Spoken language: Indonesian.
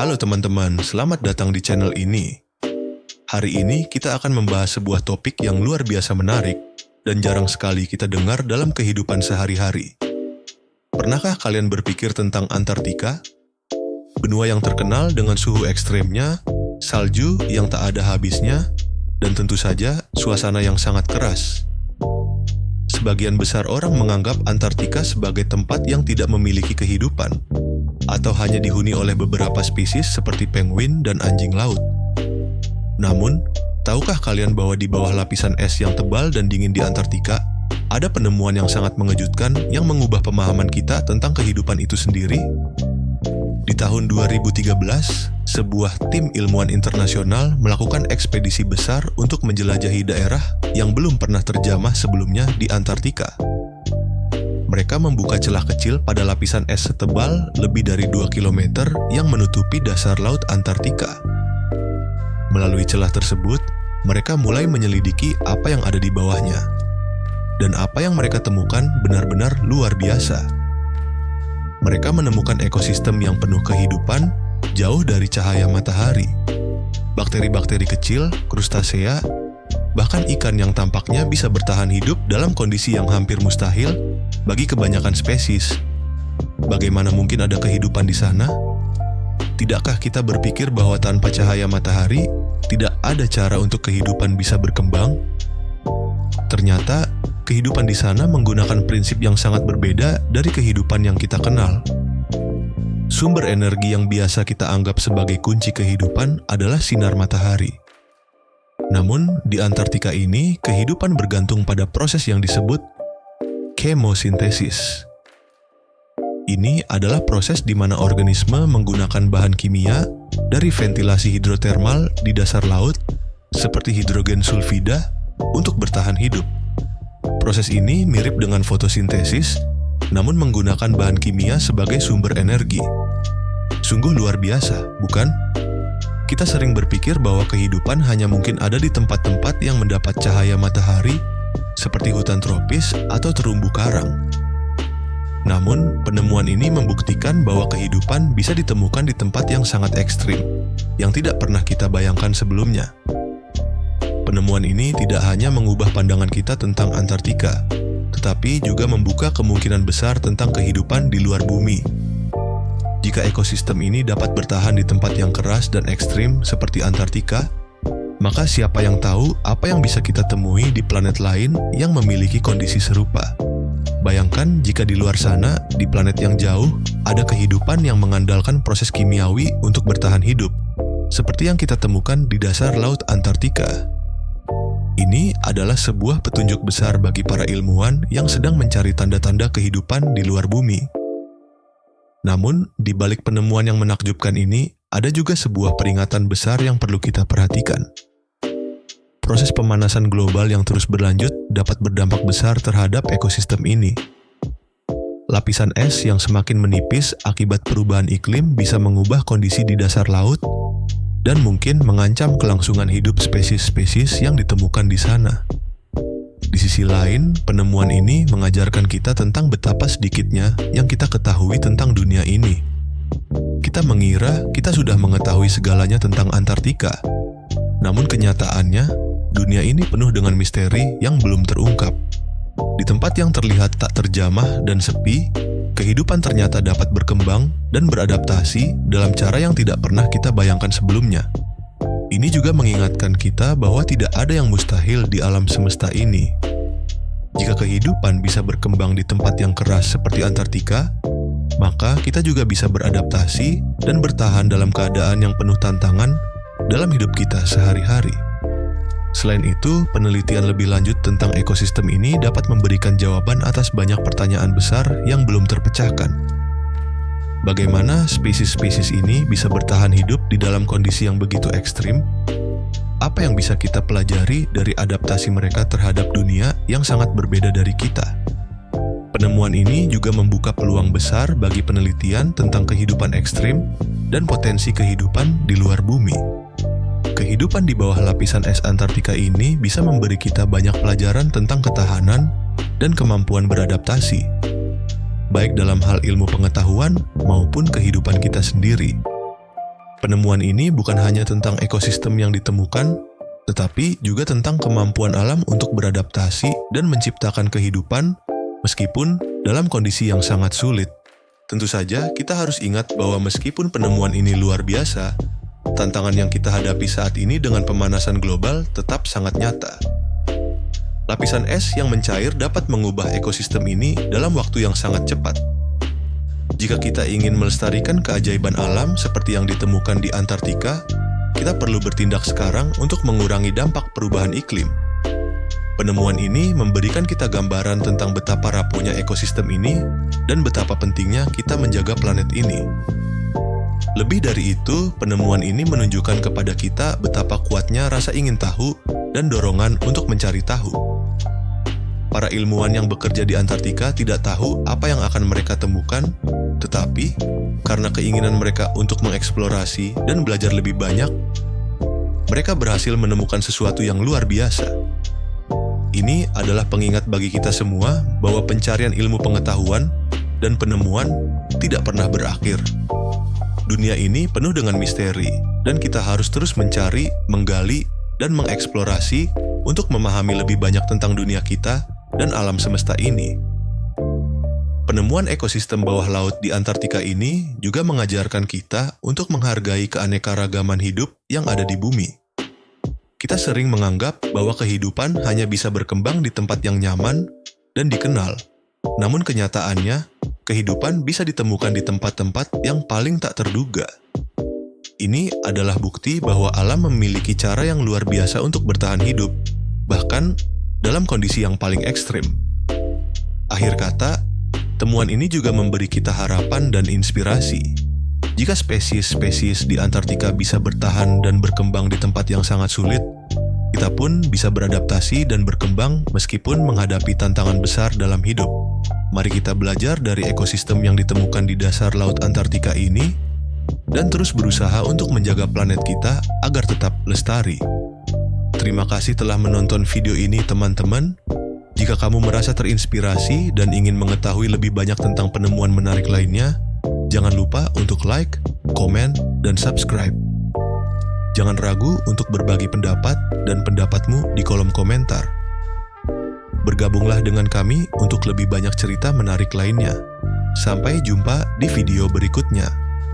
Halo teman-teman, selamat datang di channel ini. Hari ini kita akan membahas sebuah topik yang luar biasa menarik dan jarang sekali kita dengar dalam kehidupan sehari-hari. Pernahkah kalian berpikir tentang Antartika? Benua yang terkenal dengan suhu ekstremnya, salju yang tak ada habisnya, dan tentu saja suasana yang sangat keras. Sebagian besar orang menganggap Antartika sebagai tempat yang tidak memiliki kehidupan, atau hanya dihuni oleh beberapa spesies seperti penguin dan anjing laut. Namun, tahukah kalian bahwa di bawah lapisan es yang tebal dan dingin di Antartika, ada penemuan yang sangat mengejutkan yang mengubah pemahaman kita tentang kehidupan itu sendiri? Di tahun 2013, sebuah tim ilmuwan internasional melakukan ekspedisi besar untuk menjelajahi daerah yang belum pernah terjamah sebelumnya di Antartika. Mereka membuka celah kecil pada lapisan es setebal lebih dari 2 km yang menutupi dasar laut Antartika. Melalui celah tersebut, mereka mulai menyelidiki apa yang ada di bawahnya. Dan apa yang mereka temukan benar-benar luar biasa. Mereka menemukan ekosistem yang penuh kehidupan jauh dari cahaya matahari. Bakteri-bakteri kecil, krustasea, bahkan ikan yang tampaknya bisa bertahan hidup dalam kondisi yang hampir mustahil bagi kebanyakan spesies. Bagaimana mungkin ada kehidupan di sana? Tidakkah kita berpikir bahwa tanpa cahaya matahari, tidak ada cara untuk kehidupan bisa berkembang? Ternyata, kehidupan di sana menggunakan prinsip yang sangat berbeda dari kehidupan yang kita kenal. Sumber energi yang biasa kita anggap sebagai kunci kehidupan adalah sinar matahari. Namun, di Antartika ini, kehidupan bergantung pada proses yang disebut kemosintesis. Ini adalah proses di mana organisme menggunakan bahan kimia dari ventilasi hidrotermal di dasar laut, seperti hidrogen sulfida, untuk bertahan hidup. Proses ini mirip dengan fotosintesis, namun menggunakan bahan kimia sebagai sumber energi. Sungguh luar biasa, bukan? Kita sering berpikir bahwa kehidupan hanya mungkin ada di tempat-tempat yang mendapat cahaya matahari, seperti hutan tropis atau terumbu karang. Namun, penemuan ini membuktikan bahwa kehidupan bisa ditemukan di tempat yang sangat ekstrim, yang tidak pernah kita bayangkan sebelumnya. Penemuan ini tidak hanya mengubah pandangan kita tentang Antartika, tetapi juga membuka kemungkinan besar tentang kehidupan di luar bumi. Jika ekosistem ini dapat bertahan di tempat yang keras dan ekstrim seperti Antartika, maka siapa yang tahu apa yang bisa kita temui di planet lain yang memiliki kondisi serupa. Bayangkan jika di luar sana, di planet yang jauh, ada kehidupan yang mengandalkan proses kimiawi untuk bertahan hidup, seperti yang kita temukan di dasar laut Antartika. Ini adalah sebuah petunjuk besar bagi para ilmuwan yang sedang mencari tanda-tanda kehidupan di luar bumi. Namun, di balik penemuan yang menakjubkan ini, ada juga sebuah peringatan besar yang perlu kita perhatikan. Proses pemanasan global yang terus berlanjut dapat berdampak besar terhadap ekosistem ini. Lapisan es yang semakin menipis akibat perubahan iklim bisa mengubah kondisi di dasar laut dan mungkin mengancam kelangsungan hidup spesies-spesies yang ditemukan di sana. Di sisi lain, penemuan ini mengajarkan kita tentang betapa sedikitnya yang kita ketahui tentang dunia ini. Kita mengira kita sudah mengetahui segalanya tentang Antartika. Namun kenyataannya, dunia ini penuh dengan misteri yang belum terungkap. Di tempat yang terlihat tak terjamah dan sepi, kehidupan ternyata dapat berkembang dan beradaptasi dalam cara yang tidak pernah kita bayangkan sebelumnya. Ini juga mengingatkan kita bahwa tidak ada yang mustahil di alam semesta ini. Jika kehidupan bisa berkembang di tempat yang keras seperti Antartika, maka kita juga bisa beradaptasi dan bertahan dalam keadaan yang penuh tantangan dalam hidup kita sehari-hari. Selain itu, penelitian lebih lanjut tentang ekosistem ini dapat memberikan jawaban atas banyak pertanyaan besar yang belum terpecahkan. Bagaimana spesies-spesies ini bisa bertahan hidup di dalam kondisi yang begitu ekstrim? Apa yang bisa kita pelajari dari adaptasi mereka terhadap dunia yang sangat berbeda dari kita? Penemuan ini juga membuka peluang besar bagi penelitian tentang kehidupan ekstrim dan potensi kehidupan di luar bumi. Kehidupan di bawah lapisan es Antartika ini bisa memberi kita banyak pelajaran tentang ketahanan dan kemampuan beradaptasi, baik dalam hal ilmu pengetahuan maupun kehidupan kita sendiri. Penemuan ini bukan hanya tentang ekosistem yang ditemukan, tetapi juga tentang kemampuan alam untuk beradaptasi dan menciptakan kehidupan meskipun dalam kondisi yang sangat sulit. Tentu saja kita harus ingat bahwa meskipun penemuan ini luar biasa, tantangan yang kita hadapi saat ini dengan pemanasan global tetap sangat nyata. Lapisan es yang mencair dapat mengubah ekosistem ini dalam waktu yang sangat cepat. Jika kita ingin melestarikan keajaiban alam seperti yang ditemukan di Antartika, kita perlu bertindak sekarang untuk mengurangi dampak perubahan iklim. Penemuan ini memberikan kita gambaran tentang betapa rapuhnya ekosistem ini dan betapa pentingnya kita menjaga planet ini. Lebih dari itu, penemuan ini menunjukkan kepada kita betapa kuatnya rasa ingin tahu dan dorongan untuk mencari tahu. Para ilmuwan yang bekerja di Antartika tidak tahu apa yang akan mereka temukan, tetapi karena keinginan mereka untuk mengeksplorasi dan belajar lebih banyak, mereka berhasil menemukan sesuatu yang luar biasa. Ini adalah pengingat bagi kita semua bahwa pencarian ilmu pengetahuan dan penemuan tidak pernah berakhir. Dunia ini penuh dengan misteri, dan kita harus terus mencari, menggali, dan mengeksplorasi untuk memahami lebih banyak tentang dunia kita dan alam semesta ini. Penemuan ekosistem bawah laut di Antartika ini juga mengajarkan kita untuk menghargai keanekaragaman hidup yang ada di bumi. Kita sering menganggap bahwa kehidupan hanya bisa berkembang di tempat yang nyaman dan dikenal. Namun kenyataannya, kehidupan bisa ditemukan di tempat-tempat yang paling tak terduga. Ini adalah bukti bahwa alam memiliki cara yang luar biasa untuk bertahan hidup, bahkan dalam kondisi yang paling ekstrim. Akhir kata, temuan ini juga memberi kita harapan dan inspirasi. Jika spesies-spesies di Antartika bisa bertahan dan berkembang di tempat yang sangat sulit, kita pun bisa beradaptasi dan berkembang meskipun menghadapi tantangan besar dalam hidup. Mari kita belajar dari ekosistem yang ditemukan di dasar laut Antartika ini dan terus berusaha untuk menjaga planet kita agar tetap lestari. Terima kasih telah menonton video ini, teman-teman. Jika kamu merasa terinspirasi dan ingin mengetahui lebih banyak tentang penemuan menarik lainnya, jangan lupa untuk like, komen, dan subscribe. Jangan ragu untuk berbagi pendapat dan pendapatmu di kolom komentar. Bergabunglah dengan kami untuk lebih banyak cerita menarik lainnya. Sampai jumpa di video berikutnya.